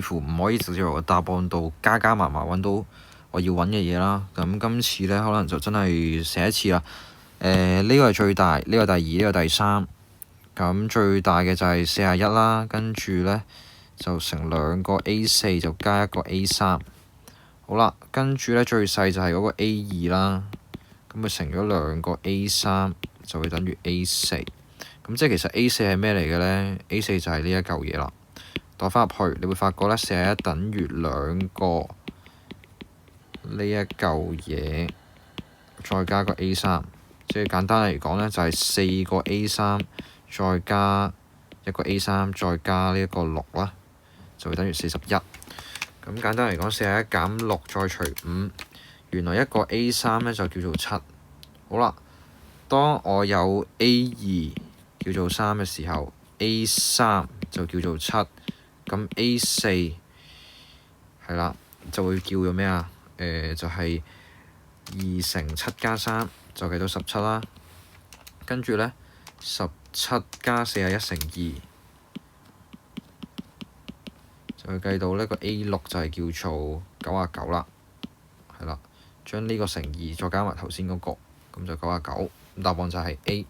似乎唔可以直接由個答案度加加埋埋揾到我要揾嘅嘢啦。咁今次呢，可能就真係寫一次啦。呢個係最大，呢個第二，呢個第三。咁最大嘅就係41啦，跟住呢，就乘兩個 A4 就加一個 A3。好啦，跟住呢，最細就係嗰個 A2啦，咁咪乘咗兩個 A3就會等於 A4。咁即係其實 A4係咩嚟嘅呢？ A4就係呢一嚿嘢啦。代翻入去，你會發覺呢，41等於兩個呢一嚿嘢，再加個 A3。即係簡單嚟講呢，就係4個 A3再加一個 A3再加呢一個6啦，就會等於41。咁簡單嚟講，41減6再除5，原來一個 A3呢就叫做7。好啦，當我有 A2叫做3嘅時候，A3就叫做7，咁 A4係啦，就會叫做咩啊？就係2乘7加3就計到17啦。跟住呢，17加41乘2。就計到呢個 A6就係叫做99啦，係啦，將呢個乘2再加埋頭先嗰個，咁就99。答案就係 A。